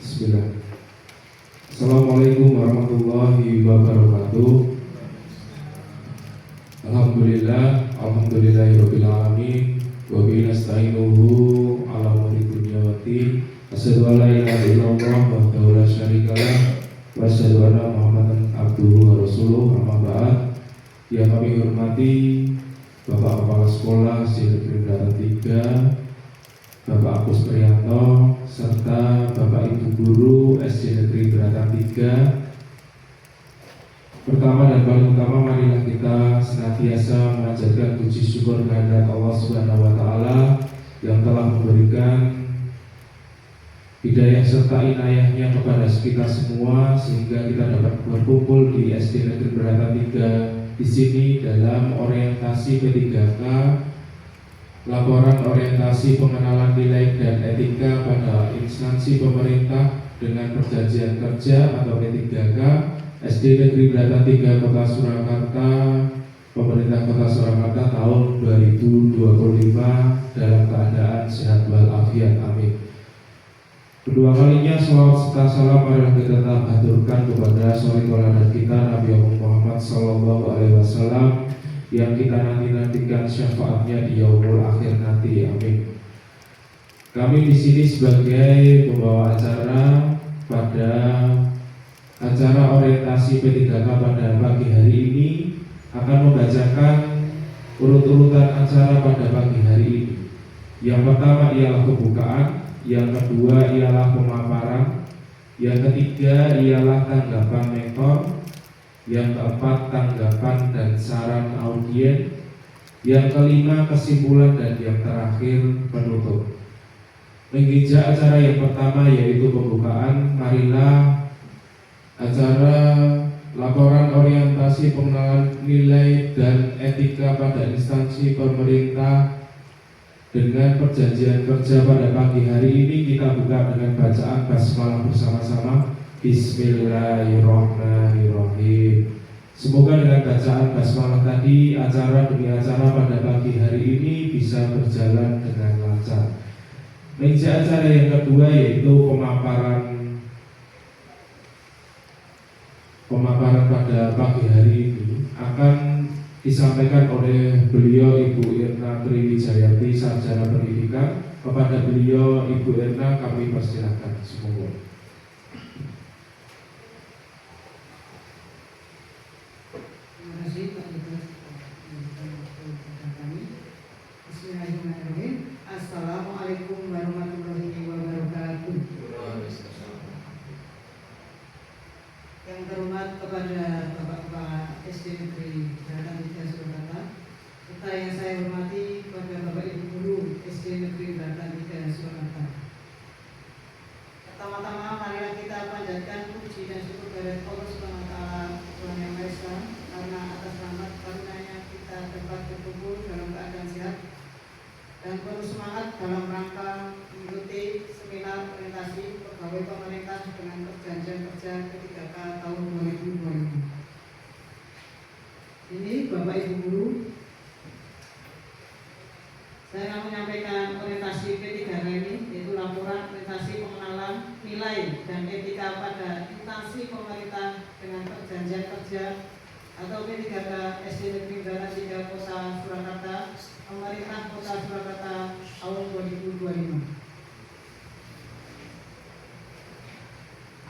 Bismillah. Assalamualaikum warahmatullahi wabarakatuh. Alhamdulillahirabbil alamin wa bihi nasta'inuhu ala umuri dunya waddin. Asyhadu an la ilaha illallah wahdahu la syarikalah wa asyhadu anna Muhammadan abduhu wa rasuluh. Amma ba'd. Yang kami hormati Bapak Kepala Sekolah SD Negeri Bratan 3, Bapak Agus Priyanto, serta Bapak Ibu Guru SD Negeri Bratan 3. Pertama dan paling utama, marilah kita senantiasa mengajarkan puji syukur kehadirat Allah Subhanahu wa Ta'ala yang telah memberikan hidayah serta inayahnya kepada kita semua sehingga kita dapat berkumpul di SD Negeri Bratan 3 di sini dalam orientasi P3K, laporan orientasi pengenalan nilai dan etika pada instansi pemerintah dengan perjanjian kerja atau P3K SD Negeri Bratan 3 Kota Surakarta, Pemerintah Kota Surakarta tahun 2025 dalam keadaan sehat walafiat. Amin. Kedua kalinya selawat serta salam marilah kita haturkan kepada suri tauladan kita Nabi Muhammad Sallallahu Alaihi Wasallam yang kita nantikan syafaatnya di yaumul akhir nanti. Amin. Kami di sini sebagai pembawa acara pada acara orientasi P3K pada pagi hari ini akan membacakan urut-urutan acara pada pagi hari ini. Yang pertama ialah pembukaan, yang kedua ialah pemaparan, yang ketiga ialah tanggapan mentor, yang keempat tanggapan dan saran audien, yang kelima kesimpulan, dan yang terakhir penutup. Menginjak acara yang pertama yaitu pembukaan, marilah acara laporan orientasi pengenalan nilai dan etika pada instansi pemerintah dengan perjanjian kerja pada pagi hari ini kita buka dengan bacaan basmalah bersama-sama. Bismillahirrahmanirrahim. Semoga dengan bacaan basmalah tadi acara demi acara pada pagi hari ini bisa berjalan dengan lancar. Meja acara yang kedua yaitu pemaparan pada pagi hari ini akan disampaikan oleh beliau Ibu Irna Triwijayati, Sarjana Pendidikan. Kepada beliau Ibu Irna kami persilakan. Semoga. Terima kasih Pak Dubes kami. Bismillahirrahmanirrahim. Assalamualaikum warahmatullahi wabarakatuh. Yang terhormat kepada Bapak SD Negeri Bratan 3 Surakarta, serta yang saya hormati kepada Bapak Ibu Guru SD Negeri Bratan 3 Surakarta. Pertama-tama marilah kita panjatkan puji dan syukur kehadirat Allah Subhanahu wa Ta'ala Tuhan Yang Maha Esa, karena atas rahmat karunia-Nya kita dapat berkumpul dalam keadaan sehat dan penuh semangat dalam rangka mengikuti seminar orientasi pegawai pemerintah dengan perjanjian kerja P3K tahun 2025. Ini Bapak Ibu Guru, saya akan menyampaikan orientasi P3K ini, yaitu laporan orientasi pengenalan nilai dan etika pada instansi pemerintah dengan perjanjian kerja atau P3K SD Negeri Bratan 3 Kota Surakarta, Pemerintah Kota Surakarta tahun 2025.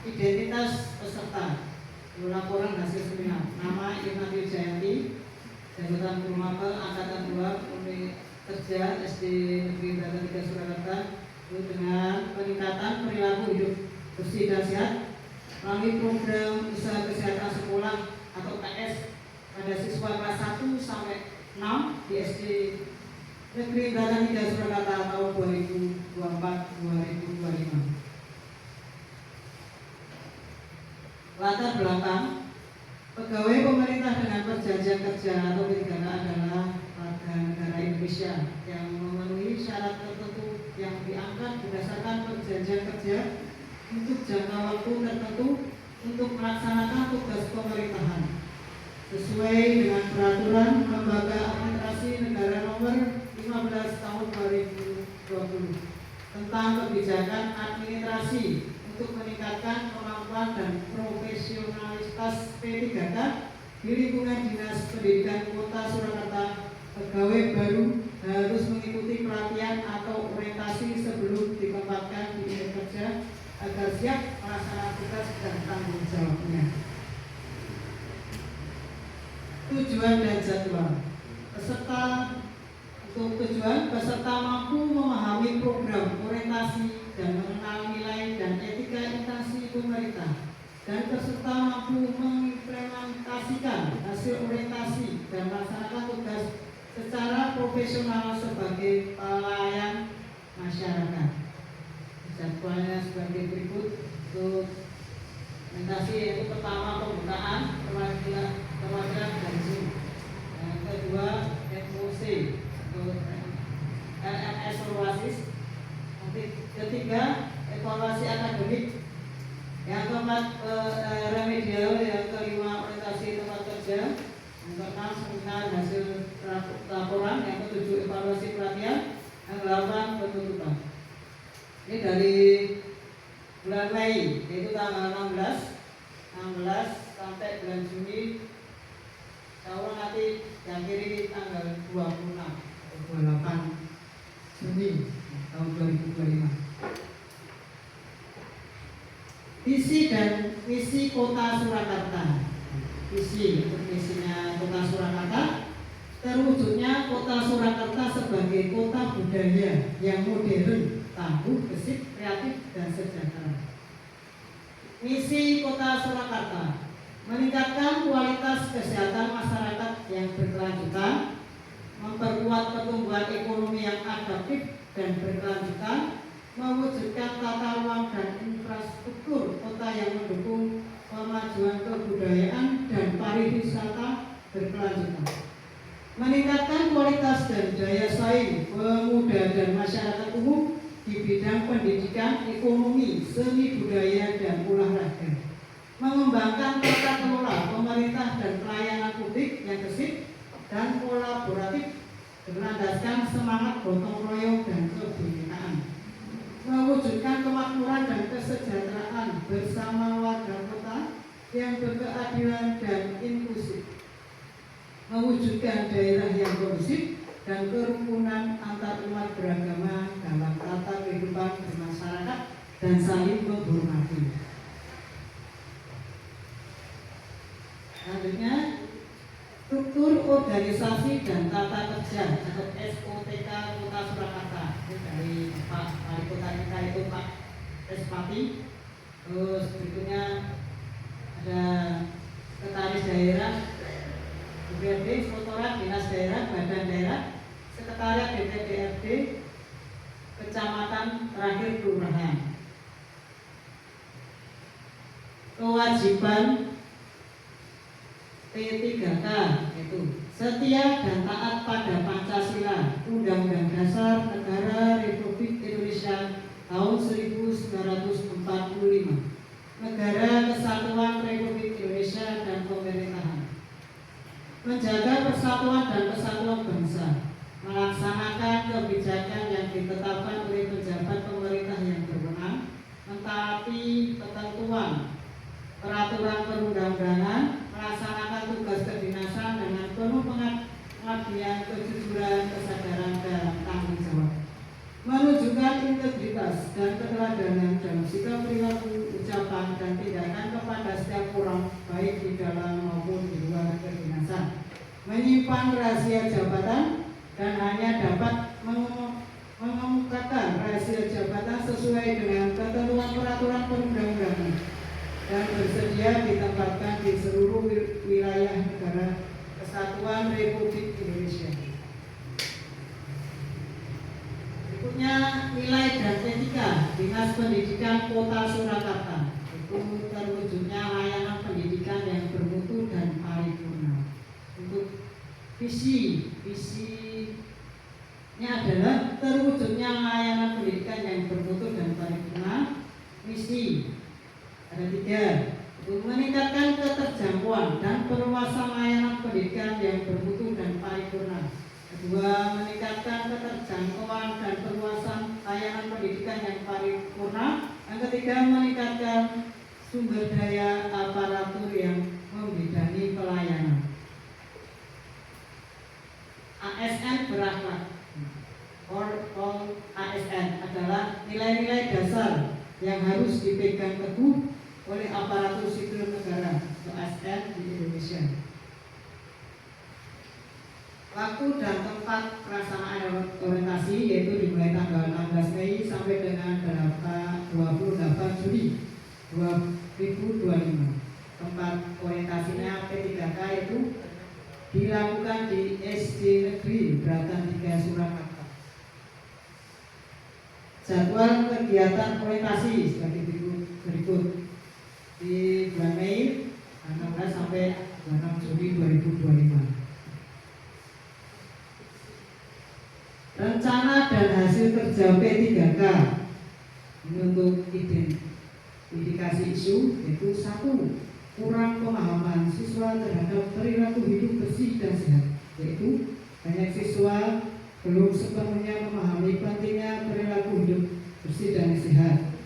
Identitas peserta laporan hasil seminar. Nama Irna Triwijayati, jabatan Guru Mapel Angkatan 2 Unit Kerja SD Negeri Bratan 3 Surakarta, dengan peningkatan perilaku hidup bersih dan sehat melalui program usaha kesehatan sekolah atau PS pada siswa kelas 1 sampai 6 di SD Negeri Bratan 3 Surakarta tahun 2024-2025. Latar belakang pegawai pemerintah dengan perjanjian kerja atau P3K adalah warga negara Indonesia yang memenuhi syarat tertentu yang diangkat berdasarkan perjanjian kerja untuk jangka waktu tertentu untuk melaksanakan tugas pemerintahan sesuai dengan peraturan Lembaga Administrasi Negara Nomor 15 Tahun 2020 tentang kebijakan administrasi untuk meningkatkan kemampuan dan profesionalitas P3K di lingkungan Dinas Pendidikan Kota Surakarta. Pegawai baru harus mengikuti pelatihan atau orientasi sebelum ditempatkan di unit kerja agar siap melaksanakan tugas dan tanggung jawabnya. Tujuan dan jadwal. Peserta mampu memahami program orientasi dan mengenal nilai dan etika instansi pemerintah, dan peserta mampu mengimplementasikan hasil orientasi dan melaksanakan tugas secara profesional sebagai pelayan masyarakat. Jadwalnya sebagai berikut. Untuk orientasi yaitu pertama pembukaan perwakilan dan Zoom, yang kedua FOC untuk LMS Orwasis, ketiga evaluasi akademik, yang keempat remedial, yang kelima orientasi tempat kerja, yang keenam seminar hasil laporan, yang ketujuh evaluasi pelatihan, yang ke-8 penutupan. Ini dari bulan Mei, yaitu tanggal 16 sampai bulan Juni. Kalau nanti yang kiri tanggal 26 atau 28 Juni tahun 2025. Visi dan misi Kota Surakarta. Visi untuk misinya Kota Surakarta, terwujudnya Kota Surakarta sebagai kota budaya yang modern, tangguh, gesit, kreatif, dan sejahtera. Misi Kota Surakarta: meningkatkan kualitas kesehatan masyarakat yang berkelanjutan, memperkuat pertumbuhan ekonomi yang adaptif dan berkelanjutan, mewujudkan tata ruang dan infrastruktur kota yang mendukung kemajuan kebudayaan dan pariwisata berkelanjutan, meningkatkan kualitas dan daya saing pemuda dan masyarakat umum di bidang pendidikan, ekonomi, seni budaya, dan olahraga, mengembangkan tata kelola pemerintah dan pelayanan publik yang gesit dan kolaboratif berlandaskan semangat gotong royong dan kebinekaan, mewujudkan kemakmuran dan kesejahteraan bersama warga kota yang berkeadilan dan inklusif, mewujudkan daerah yang kondusif dan kerukunan antar umat beragama dalam tata kehidupan bermasyarakat dan saling menghormati. Selanjutnya, struktur organisasi dan tata kerja atau SOTK Kota Surakarta. Ini dari Pak Wali Kota kita itu Pak Respati. Terus berikutnya ada sekretaris daerah, DPRD, Sekretariat Dinas Daerah, Badan Daerah, Sekretariat DPRD, Kecamatan, terakhir Kelurahan. Kewajiban P3K yaitu setia dan taat pada Pancasila, Undang-Undang Dasar Negara Republik Indonesia tahun 1945, Negara Kesatuan Republik Indonesia dan pemerintahan, menjaga persatuan dan kesatuan bangsa, melaksanakan kebijakan yang ditetapkan oleh pejabat pemerintah yang berwenang, mentaati ketentuan peraturan perundang-undangan, melaksanakan tugas kedinasan dengan penuh pengabdian, kejujuran, kesadaran, dan tanggung jawab, menunjukkan integritas dan keteladanan dalam sikap, perilaku, ucapan, dan tindakan kepada setiap orang, baik di dalam maupun di luar kedinasan, menyimpan rahasia jabatan dan hanya dapat mengemukakan rahasia jabatan sesuai dengan ketentuan peraturan perundang-undangan, dan bersedia ditempatkan di seluruh wilayah negara Kesatuan Republik Indonesia. Berikutnya, nilai dan etika Dinas Pendidikan Kota Surakarta, itu terwujudnya layanan pendidikan yang bermutu dan paripurna. Untuk visinya adalah terwujudnya layanan pendidikan yang bermutu dan paripurna. Misi ada 3, untuk meningkatkan keterjangkauan dan perluasan layanan pendidikan yang bermutu dan paripurna. Kedua, meningkatkan keterjangkauan dan perluasan layanan pendidikan yang paripurna Yang ketiga, meningkatkan sumber daya aparatur yang membidangi pelayanan. ASN berakhlak. All ASN adalah nilai-nilai dasar yang harus dipegang teguh oleh aparatur sipil negara atau ASN di Indonesia. Waktu dan tempat pelaksanaan orientasi yaitu dimulai tanggal 16 Mei sampai dengan 28 Juli 2025. Tempat orientasinya P3K itu dilakukan di SD Negeri Bratan 3 Surakarta. Jadwal kegiatan orientasi sebagai berikut. Di bulan Mei 16 sampai 26 Juli 2025. Rencana dan hasil kerja P3K untuk identifikasi isu yaitu 1. Kurang pemahaman siswa terhadap perilaku hidup bersih dan sehat, yaitu banyak siswa belum sepenuhnya memahami pentingnya perilaku hidup bersih dan sehat.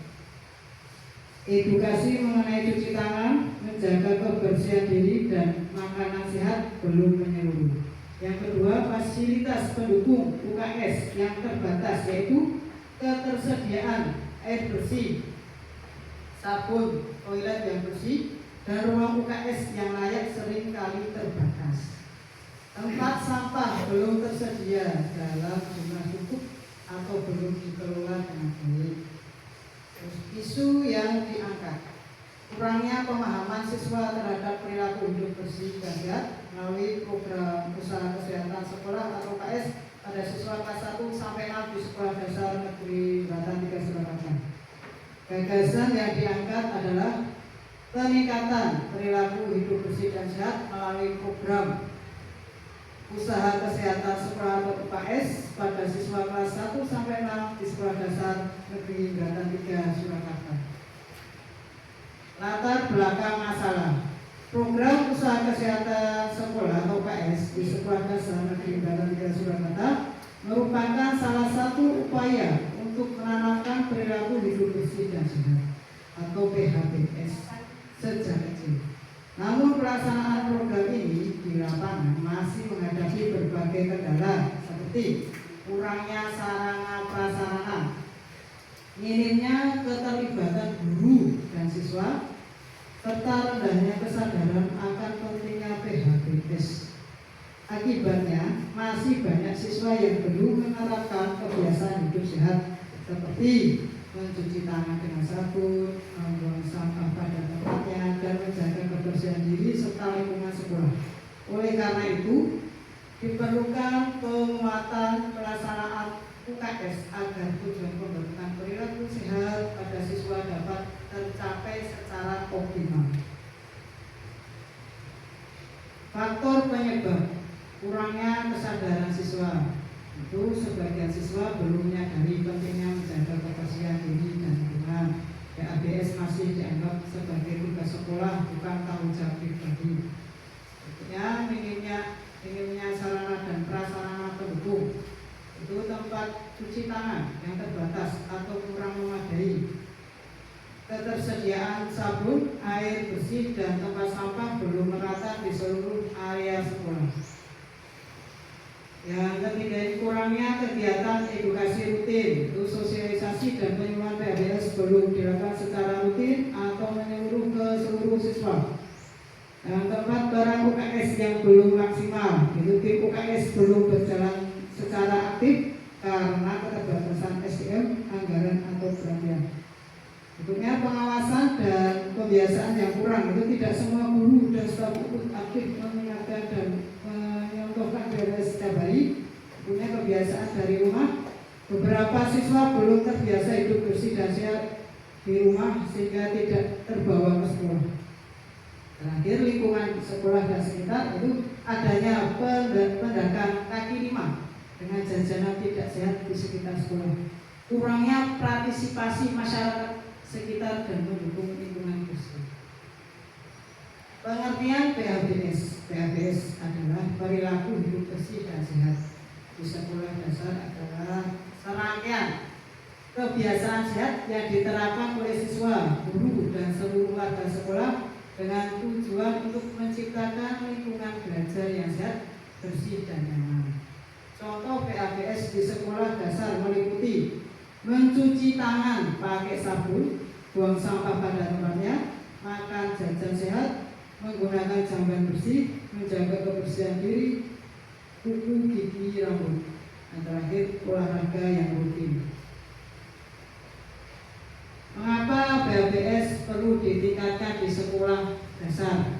Edukasi mengenai cuci tangan, menjaga kebersihan diri dan makanan sehat belum menyeluruh. Yang kedua, fasilitas pendukung UKS yang terbatas, yaitu ketersediaan air bersih, sabun, toilet yang bersih, dan ruang UKS yang layak sering kali terbatas. Tempat sampah belum tersedia dalam jumlah cukup atau belum dikelola dengan baik. Isu yang diangkat: kurangnya pemahaman siswa terhadap perilaku hidup bersih dan sehat melalui program usaha kesehatan sekolah atau UKS pada siswa kelas 1 sampai 6 di Sekolah Dasar Negeri Bratan 3 Surakarta. Gagasan yang diangkat adalah peningkatan perilaku hidup bersih dan sehat melalui program usaha kesehatan sekolah atau UKS pada siswa kelas 1 sampai 6 di Sekolah Dasar Negeri Bratan 3 Surakarta. Latar belakang masalah: program usaha kesehatan sekolah atau UKS di Sekolah Dasar Negeri Bratan 3 Surakarta merupakan salah satu upaya untuk menanamkan perilaku hidup bersih dan sehat atau PHBS sejak kecil. Namun pelaksanaan program ini di lapangan masih menghadapi berbagai kendala seperti kurangnya sarana prasarana, minimnya keterlibatan guru dan siswa, serta rendahnya kesadaran akan pentingnya PHBS. Akibatnya masih banyak siswa yang belum menerapkan kebiasaan hidup sehat seperti mencuci tangan dengan sabun, membuang sampah pada tempatnya, dan menjaga kebersihan diri serta lingkungan sekolah. Oleh karena itu, diperlukan penguatan pelaksanaan UKS agar tujuan pembentukan perilaku sehat pada siswa dapat tercapai secara optimal. Faktor penyebab kurangnya kesadaran siswa itu sebagian siswa belum menyadari pentingnya menjaga kebersihan diri dan lingkungan. PHBS masih dianggap sebagai tugas sekolah, bukan tanggung jawab pribadi. Minimnya sarana dan prasarana pendukung, itu tempat cuci tangan yang terbatas atau kurang memadai, ketersediaan sabun, air bersih, dan tempat sampah belum merata di seluruh area sekolah. Yang ketiga, kurangnya kegiatan edukasi rutin, itu sosialisasi dan penyuluhan PHBS belum dilakukan secara rutin atau menyeluruh ke seluruh siswa. Yang keempat, barang UKS yang belum maksimal, itu tim UKS belum berjalan secara aktif karena keterbatasan SDM, anggaran atau perhatian. Berikutnya, pengawasan dan pembiasaan yang kurang, itu tidak semua guru dan staf aktif mengingatkan dan menyontohkan PHBS setiap hari. Punya kebiasaan dari rumah. Beberapa siswa belum terbiasa hidup bersih dan sehat di rumah sehingga tidak terbawa ke sekolah. Terakhir, lingkungan sekolah dan sekitar, itu adanya pedagang kaki lima dengan jajanan tidak sehat di sekitar sekolah. Kurangnya partisipasi masyarakat sekitar dan mendukung lingkungan bersih. Pengertian PHBS. PHBS adalah perilaku hidup bersih dan sehat di sekolah dasar adalah serangkaian kebiasaan sehat yang diterapkan oleh siswa, guru, dan seluruh warga sekolah dengan tujuan untuk menciptakan lingkungan belajar yang sehat, bersih, dan nyaman. Contoh PABS di sekolah dasar meliputi mencuci tangan pakai sabun, buang sampah pada tempatnya, makan jajan sehat, menggunakan jamban bersih, menjaga kebersihan diri, kuku, gigi, rambut, dan terakhir olahraga yang rutin. Mengapa PABS perlu ditingkatkan di sekolah dasar?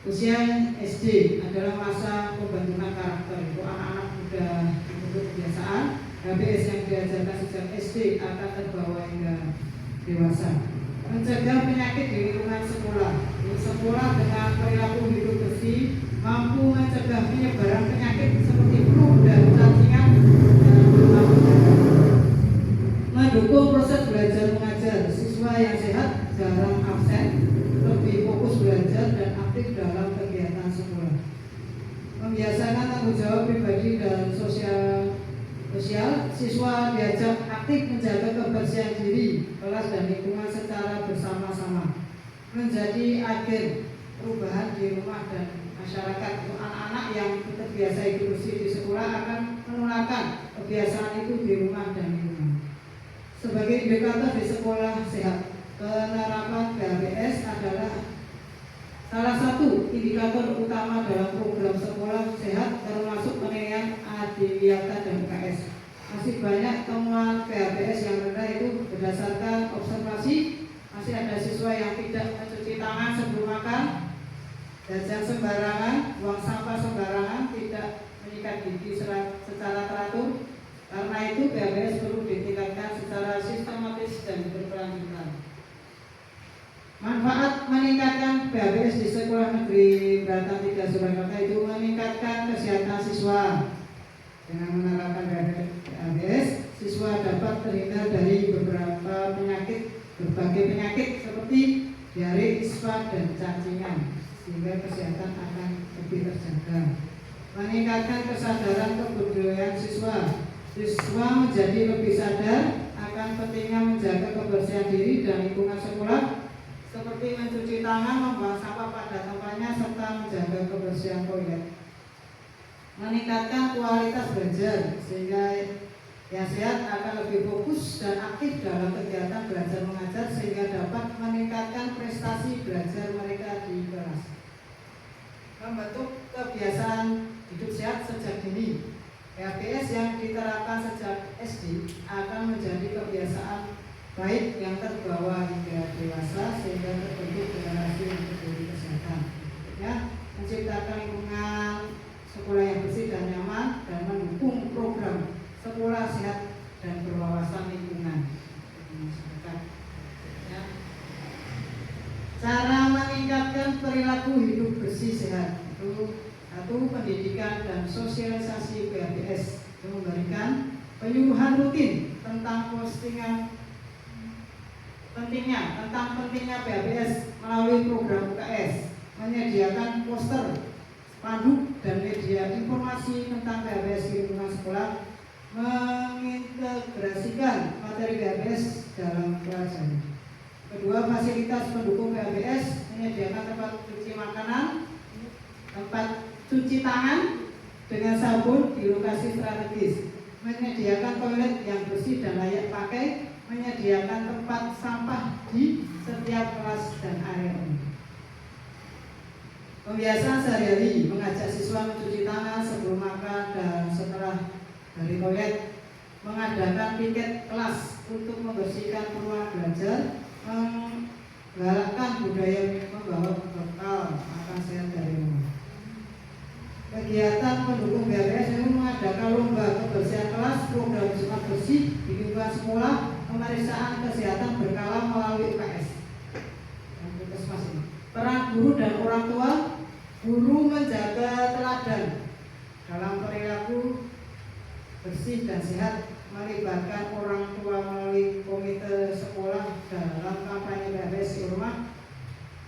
Usia SD adalah masa pembentukan karakter. Itu anak-anak muda membentuk kebiasaan. PABS yang diajarkan sejak SD akan terbawa hingga dewasa. Mencegah penyakit di lingkungan sekolah. Sekolah dengan perilaku hidup bersih mampu mencegah penyebaran penyakit seperti flu dan cacingan dan demam berdarah. Mendukung proses belajar mengajar, siswa yang sehat jarang absen, lebih fokus belajar dan aktif dalam kegiatan sekolah. Membiasakan tanggung jawab pribadi dan sosial, siswa diajak aktif menjaga kebersihan diri, kelas dan lingkungan secara bersama-sama. Menjadi agen perubahan di rumah dan masyarakat. Untuk anak-anak yang terbiasa hidup bersih di sekolah akan menularkan kebiasaan itu di rumah dan lingkungan. Sebagai indikator di sekolah sehat, penerapan PABS adalah salah satu indikator utama dalam program sekolah sehat, termasuk penilaian Adiwiyata dan UKS. Masih banyak temuan PABS yang rendah itu berdasarkan observasi. Masih ada siswa yang tidak mencuci tangan sebelum makan, jajan sembarangan, buang sampah sembarangan, tidak menyikat gigi secara teratur. Karena itu PABS perlu ditingkatkan secara sistematis dan berkelanjutan. Manfaat meningkatkan PABS di Sekolah Negeri Beratan 3 Surakarta itu meningkatkan kesehatan siswa. Dengan menerapkan PABS, siswa dapat terhindar dari berbagai penyakit seperti diare, ispa, dan cacingan, sehingga kesehatan akan lebih terjaga. Meningkatkan kesadaran kebudayaan siswa. Siswa menjadi lebih sadar akan pentingnya menjaga kebersihan diri dan lingkungan sekolah, seperti mencuci tangan, membuang sampah pada tempatnya, serta menjaga kebersihan toilet. Meningkatkan kualitas belajar, sehingga yang sehat akan lebih fokus dan aktif dalam kegiatan belajar mengajar, sehingga dapat meningkatkan prestasi belajar mereka di kelas. Membentuk kebiasaan hidup sehat sejak dini. PABS yang diterapkan sejak SD akan menjadi kebiasaan baik yang terbawa hingga dewasa, sehingga terbentuk generasi yang peduli kesehatan. Ya, menciptakan lingkungan sekolah yang bersih dan nyaman, dan mendukung program sekolah sehat dan berwawasan lingkungan masyarakat. Ya. Cara meningkatkan perilaku hidup bersih sehat itu satu, pendidikan dan sosialisasi PABS, yang memberikan penyuluhan rutin tentang pentingnya PABS melalui program UKS, menyediakan poster, spanduk, dan media informasi tentang PABS di lingkungan sekolah, mengintegrasikan materi PABS dalam pelajaran. Kedua, fasilitas pendukung PABS, menyediakan tempat cuci makanan, tempat cuci tangan dengan sabun di lokasi strategis, menyediakan toilet yang bersih dan layak pakai, menyediakan tempat sampah di setiap kelas dan area umum. Pembiasaan sehari-hari, mengajak siswa mencuci tangan sebelum makan dan setelah dari toilet, mengadakan piket kelas untuk membersihkan ruang belajar, menggalakkan budaya membawa bekal makan sehat dari rumah. Kegiatan pendukung PABS ini mengadakan lomba kebersihan kelas, program Jumat bersih di lingkungan sekolah, pemeriksaan kesehatan berkala melalui UKS. Peran guru dan orang tua, guru menjaga teladan dalam perilaku bersih dan sehat, melibatkan orang tua melalui komite sekolah dalam kampanye PABS di rumah,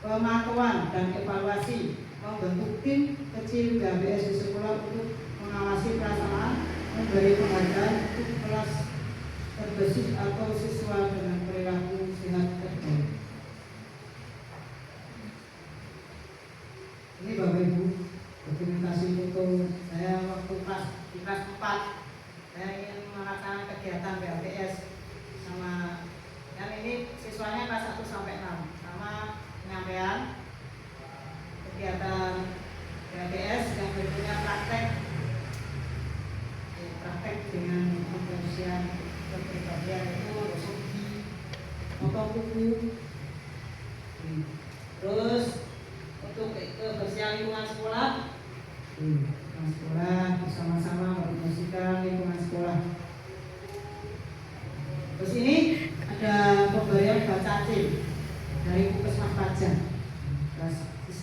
pemantauan dan evaluasi, membentuk tim kecil PABS di sekolah untuk mengawasi pelaksanaan, memberi penghargaan untuk kelas terbesit atau siswa dengan perilaku sehat terbaik. Ini Bapak Ibu, dokumentasi foto saya waktu di kelas 4. Saya ingin melaksanakan kegiatan BLTS sama yang ini siswanya kelas 1 sampai 6 sama penyampaian kegiatan BLTS yang berikutnya praktek dengan pembersihan kepribadian itu gosok gigi, potong kuku, terus untuk kebersihan lingkungan sekolah bersama-sama membersihkan lingkungan sekolah. Terus ini ada pemberian baca acil dari Puskesmas Pajang.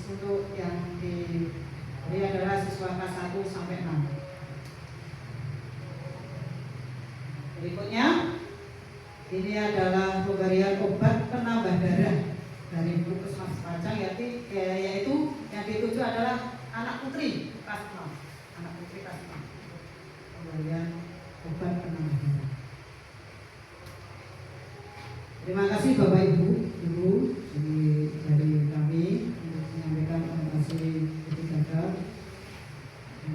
Untuk yang diberi adalah siswa kelas 1 sampai 6. Berikutnya ini adalah pemberian obat penambah darah dari Puskesmas Pajang, yaitu yang dituju adalah anak putri kelas 6. Anak putri kelas 6. Pemberian obat penambah darah. Terima kasih Bapak Ibu dari kami untuk menyampaikan informasi ketika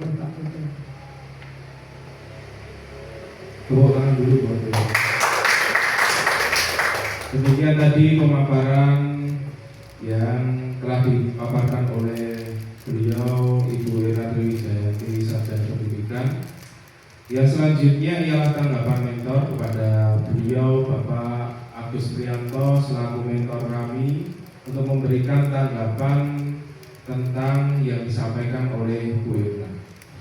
Bapak Ibu. Tepuk tangan dulu buat beliau. Demikian tadi pemaparan yang telah dipaparkan oleh beliau Ibu Era Triwijayanti, Sarjana Pendidikan. Yang selanjutnya ialah tanggapan mentor kepada beliau Bapak Agus Prianto selaku mentor kami untuk memberikan tanggapan tentang yang disampaikan oleh Bu Irna.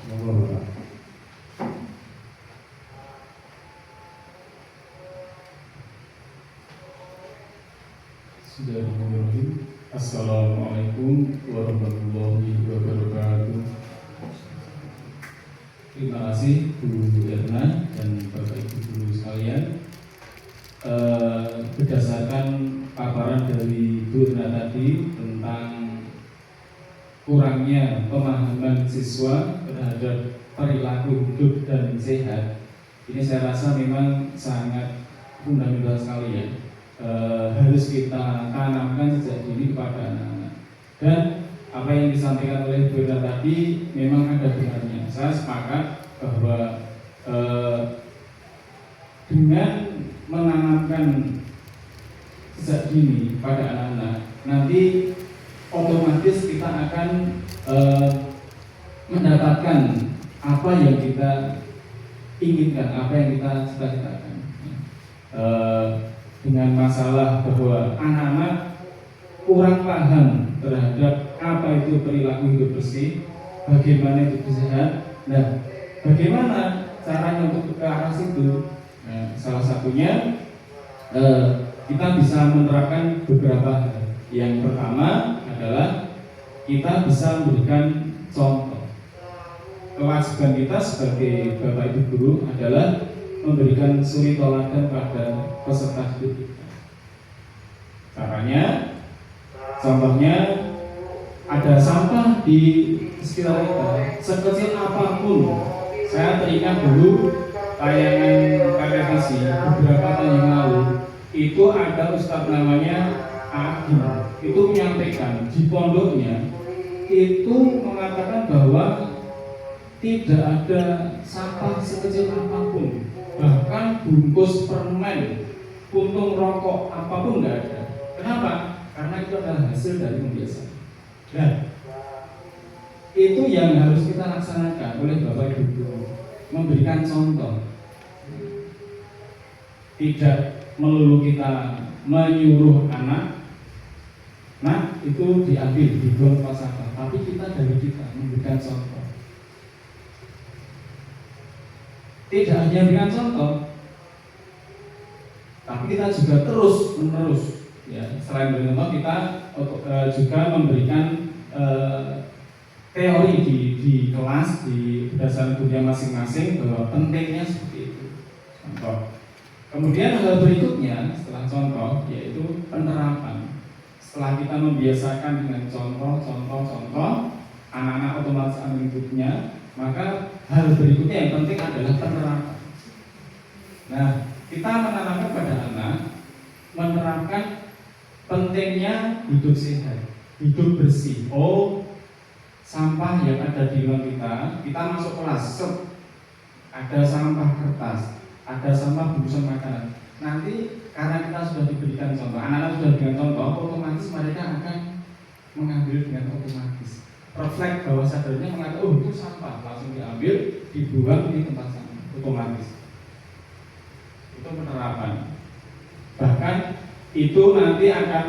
Monggo Bapak. Bismillahirrahmanirrahim. Assalamualaikum warahmatullahi wabarakatuh. Terima kasih Bu Irna dan Bapak Ibu guru sekalian. Berdasarkan paparan dari Bu Irna tadi tentang kurangnya pemahaman siswa terhadap perilaku hidup dan sehat, ini saya rasa memang sangat fundamental sekali ya. Harus kita tanamkan sejak dini kepada anak-anak. Dan apa yang disampaikan oleh Bu Irna tadi memang ada benarnya. Saya sepakat bahwa dengan menanamkan sejak dini pada anak-anak, nanti otomatis kita akan mendapatkan apa yang kita inginkan, apa yang kita cita-citakan. Dengan masalah bahwa anak-anak kurang paham terhadap apa itu perilaku hidup bersih, bagaimana hidup sehat. Nah, bagaimana caranya untuk ke arah situ? Nah, salah satunya kita bisa menerapkan beberapa hal. Yang pertama adalah kita bisa memberikan contoh. Kewajiban kita sebagai Bapak Ibu guru adalah memberikan suri toladan pada peserta didik kita. Caranya, contohnya ada sampah di sekitar kita, sekecil apapun. Saya teringat dulu tayangan televisi beberapa tahun yang lalu, itu ada ustadz namanya Agi, itu menyampaikan di pondoknya itu mengatakan bahwa tidak ada sampah sekecil apapun, bahkan bungkus permen, puntung rokok apapun nggak ada. Kenapa? Karena itu adalah hasil dari pembiasaan. Nah, itu yang harus kita laksanakan oleh Bapak Ibu, memberikan contoh. Tidak melulu kita menyuruh anak, nah itu diambil, dibuang pasang, tapi kita dari kita memberikan contoh. Tidak hanya dengan contoh, tapi kita juga terus menerus ya. Selain beri contoh, kita juga memberikan teori di kelas, di berdasarkan dunia masing-masing bahwa pentingnya seperti itu. Contoh. Kemudian hal berikutnya setelah contoh yaitu penerapan. Setelah kita membiasakan dengan contoh, anak-anak otomatis akan mengikutinya. Maka hal berikutnya yang penting adalah penerapan. Nah, kita menanamkan pada anak, menerapkan pentingnya hidup sehat, hidup bersih. Oh, sampah yang ada di lingkungan kita masuk kelas, ada sampah kertas, ada sampah bungkusan makanan. Nanti karena kita sudah diberikan contoh, anak-anak sudah diberikan contoh, otomatis mereka akan mengambil dengan otomatis. Refleks bawah sadarnya mengatakan, oh itu sampah, langsung diambil, dibuang di tempat sampah, otomatis. Itu penerapan. Bahkan itu nanti akan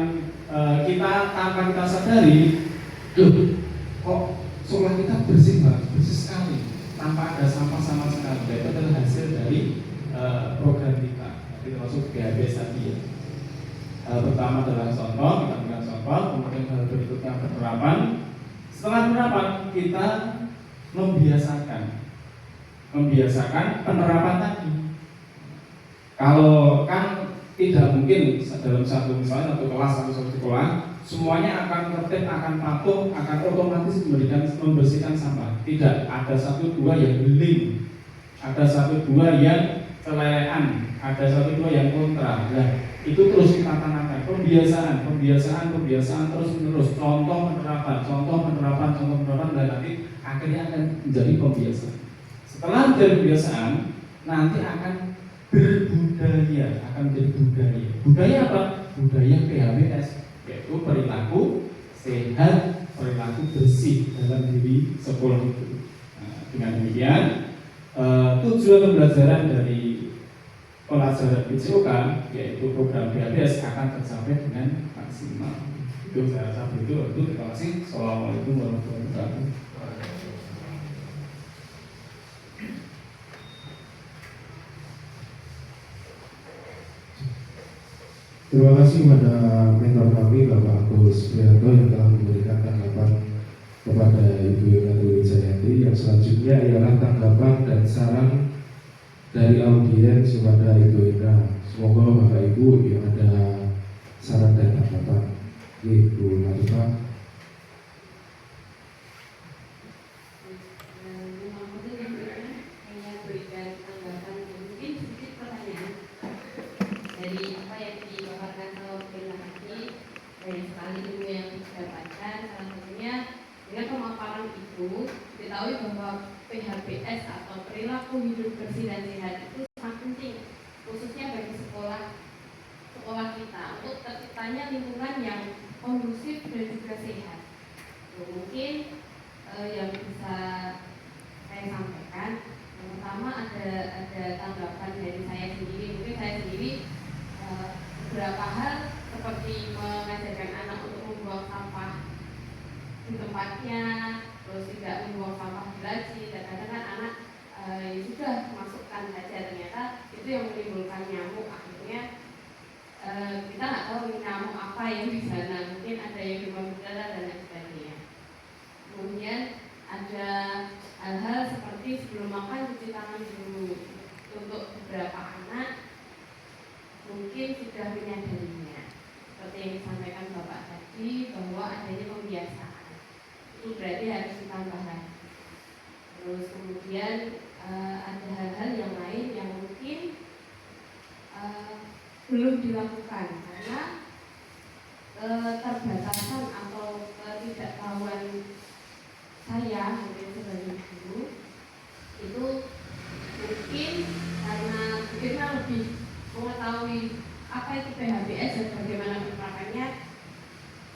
kita tanpa kita sadari, kok sekolah kita bersih banget, bersih sekali, tanpa ada sampah sama sekali. Itu adalah hasil dari program kita, termasuk BHBS tadi ya. Pertama adalah contoh, kita berikan contoh, kemudian hal berikutnya penerapan. Setelah penerapan kita membiasakan penerapan tadi. Kalau kan tidak mungkin dalam satu misalnya satu kelas atau satu sekolah semuanya akan tertib, akan patuh, akan otomatis membersihkan sampah. Tidak, ada satu dua yang beling, ada satu dua yang celelean, ada satu dua yang kontra. Nah, itu terus kita tanamkan pembiasaan terus menerus, contoh penerapan, dan nanti akhirnya akan menjadi pembiasaan. Setelah menjadi kebiasaan, nanti akan berbudaya, akan menjadi budaya. Budaya apa? Budaya PHBS, yaitu perilaku sehat, perilaku bersih dalam diri sekolah itu. Nah, dengan demikian tujuan pembelajaran dari pelajaran PCOK yaitu program PHBS akan tercapai dengan maksimal. Itu saya rasa begitu. Terima kasih. Assalamualaikum warahmatullahi wabarakatuh. Terima kasih kepada mentor kami Bapak Agus Prianto yang telah memberikan tanggapan kepada Ibu Ratu Wijayanti. Yang selanjutnya ialah tanggapan dan saran dari audiens kepada Ibu Eka. Semoga Bapak Ibu yang ada saran dan tanggapan. Ibu Latifah. Diketahui bahwa PHBS atau perilaku hidup bersih dan sehat itu sangat penting, khususnya bagi sekolah kita untuk terciptanya lingkungan yang kondusif dan juga sehat. Mungkin yang bisa saya sampaikan, yang pertama ada tanggapan dari saya sendiri. Mungkin saya sendiri beberapa hal seperti mengajarkan anak untuk membuang sampah di tempatnya, terus tidak membuang sampah di laci. Kadang-kadang kan anak sudah masukkan saja, ternyata itu yang menimbulkan nyamuk. Akhirnya kita nggak tahu nyamuk apa yang di sana, mungkin ada yang demam berdarah dan lain sebagainya. Kemudian ada hal-hal seperti sebelum makan cuci tangan dulu. Untuk beberapa anak mungkin sudah menyadarinya, seperti yang disampaikan Bapak tadi, bahwa adanya pembiasaan itu berarti harus ditambah lagi. Terus kemudian ada hal-hal yang lain yang mungkin belum dilakukan karena keterbatasan atau ketidaktahuan saya mungkin sebagai guru itu, mungkin karena kita lebih mengetahui apa itu PHBS dan bagaimana penerapannya.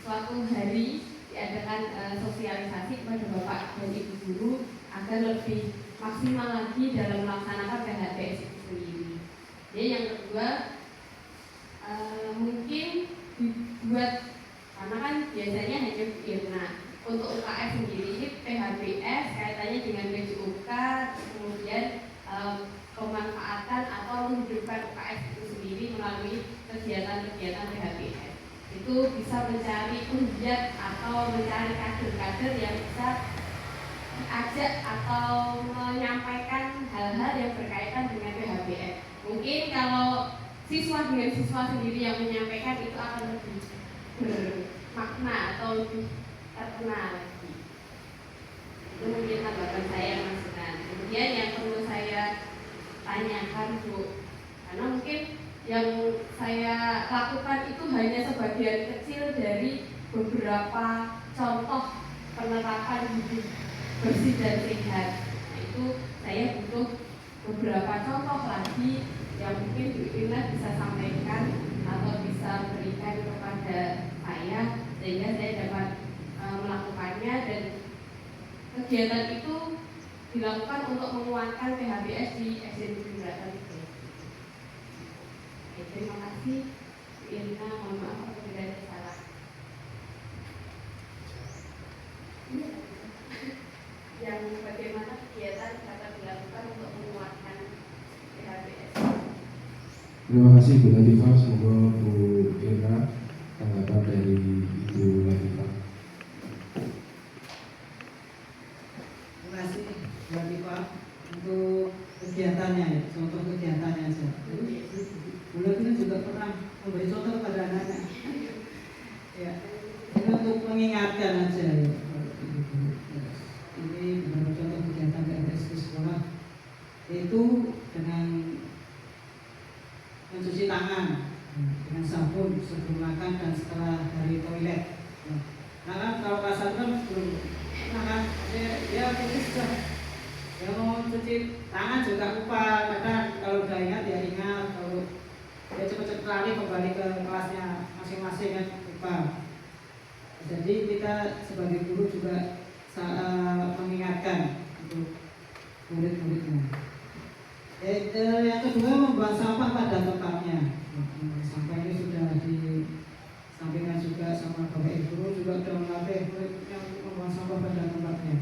Suatu hari diadakan sosialisasi kepada Bapak dan Ibu guru agar lebih maksimal lagi dalam melaksanakan PHBS itu sendiri. Jadi yang kedua, mungkin dibuat, karena kan biasanya hanya Irna. Untuk UKS sendiri, PHBS kaitannya dengan PJOK, kemudian pemanfaatan atau menghidupkan UKS itu sendiri melalui kegiatan-kegiatan PHBS. Itu bisa mencari penggiat atau mencari kader-kader yang bisa diajak atau menyampaikan hal-hal yang berkaitan dengan PHBS. Mungkin kalau siswa dengan siswa sendiri yang menyampaikan itu akan lebih bermakna atau lebih terkenal lagi. Itu mungkin tanggapan saya, Mas Sunan. Kemudian yang perlu saya tanyakan, Bu, Karena mungkin yang saya lakukan itu hanya sebagian kecil dari beberapa contoh penerapan hidup bersih dan sehat. Nah, itu saya butuh beberapa contoh lagi yang mungkin Bu Irna bisa sampaikan atau bisa berikan kepada saya sehingga saya dapat melakukannya, dan kegiatan itu dilakukan untuk menguatkan PHBS di SD Negeri Bratan itu. Terima kasih Bu Irna, mohon maaf apabila ada salah. Yang bagaimana kegiatan dapat dilakukan untuk menguatkan PHBS. Terima kasih Bu Latifah, semoga Bu Irna tanggapan dari Ibu Latifah. Terima kasih Bu Latifah untuk kegiatannya, ya, contoh kegiatannya saja. Bu Latifah juga pernah memberi contoh kepada anak-anak. Ya, ini untuk mengingatkan aja ya. Ini beberapa contoh kegiatan PHBS di sekolah, yaitu dengan mencuci tangan dengan sabun sebelum makan dan setelah dari toilet. Nah kan kalau kasar kan belum pernah kan, ya itu sudah. Ya mau cuci tangan juga lupa, kadang kalau udah ingat ya ingat, kalau ya cepat-cepat lari kembali ke kelasnya masing-masing kan lupa. Jadi kita sebagai guru juga mengingatkan untuk murid-muridnya. Yang kedua, membuang sampah pada tempatnya. Sampah ini sudah disampaikan juga sama Bapak Ibu Guru, juga sudah melatih muridnya untuk membuang sampah pada tempatnya.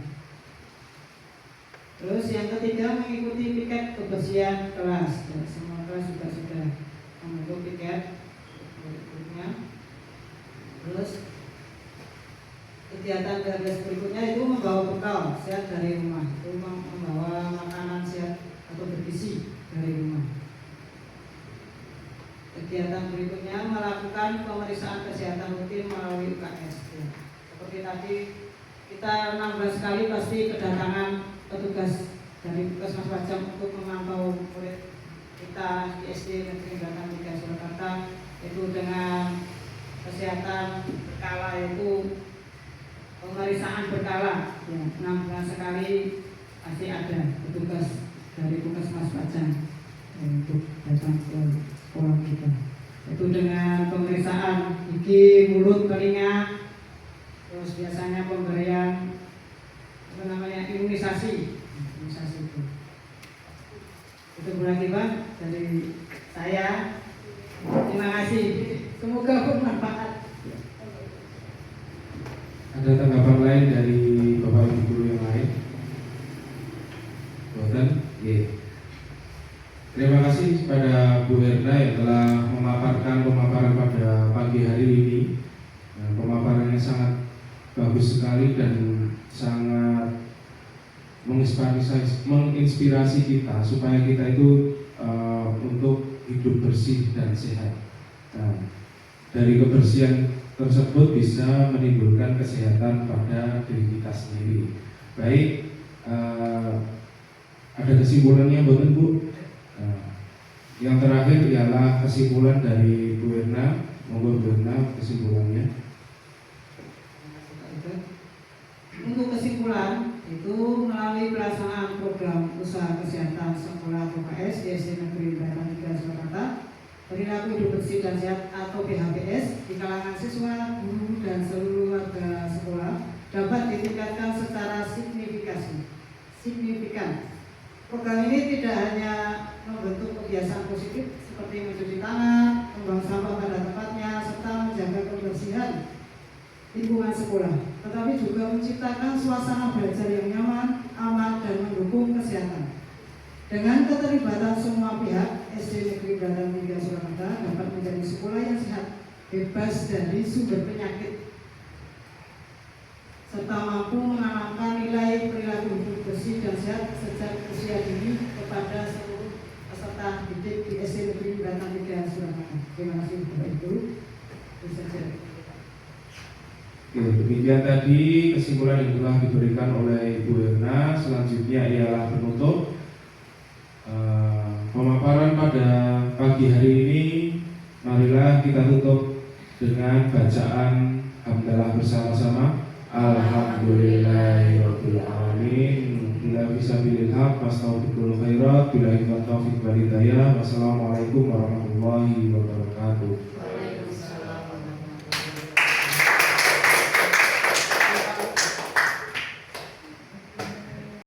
Terus yang ketiga, mengikuti piket kebersihan kelas. Ya, semua kelas juga sudah membentuk piket murid-muridnya. Terus kegiatan dari berikutnya itu membawa bekal sehat dari rumah, itu membawa makanan sehat atau bergizi dari rumah. Kegiatan berikutnya melakukan pemeriksaan kesehatan rutin melalui UKS. Ya. Seperti tadi kita 16 kali pasti kedatangan petugas dari Puskesmas Pajang untuk memantau murid kita di SD Negeri Bratan 3 Surakarta, itu dengan kesehatan berkala, yaitu pemeriksaan berkala, ya, 6 bulan sekali pasti ada petugas dari Puskesmas Pajang untuk datang ke sekolah kita. Itu dengan pemeriksaan gigi, mulut, telinga, terus biasanya pemberian imunisasi itu. Itu berarti Pak dari saya. Terima kasih. Semoga bermanfaat. Ada tanggapan lain dari Bapak Ibu Guru yang lain? Boten? Yeah. Terima kasih kepada Bu Irna yang telah memaparkan pemaparan pada pagi hari ini. Pemaparannya sangat bagus sekali dan sangat menginspirasi kita supaya kita itu untuk hidup bersih dan sehat. Nah, dari kebersihan tersebut bisa menimbulkan kesehatan pada diri kita sendiri. Baik, ada kesimpulannya Bapak Bu? Yang terakhir ialah kesimpulan dari Bu Irna. Monggo Bu Irna kesimpulannya. Untuk kesimpulan, itu melalui pelaksanaan program usaha kesehatan sekolah PKS di SD Negeri Bratan 3 Surakarta, perilaku hidup bersih dan sehat atau PHBS di kalangan siswa, guru, dan seluruh warga sekolah dapat ditingkatkan secara signifikan. Program ini tidak hanya membentuk kebiasaan positif seperti mencuci tangan, membuang sampah pada tempatnya, serta menjaga kebersihan lingkungan sekolah, tetapi juga menciptakan suasana belajar yang nyaman, aman, dan mendukung kesehatan. Dengan keterlibatan semua pihak, SD Negeri Bratan 3 Surakarta dapat menjadi sekolah yang sehat, bebas dari sumber penyakit, serta mampu menanamkan nilai perilaku hidup bersih dan sehat sejak usia dini kepada seluruh peserta didik di SD Negeri Bratan 3 Surakarta. Terima kasih Bapak Ibu. Demikian tadi kesimpulan yang telah diberikan oleh Ibu Irna. Selanjutnya ialah penutup pemaparan pada pagi hari ini, marilah kita tutup dengan bacaan hamdalah bersama-sama. Alhamdulillahirabbil alamin. Bila bisa bilil haq, astagfirul khairat, bila hikmat taufik wal hidayah. Wassalamualaikum warahmatullahi wabarakatuh.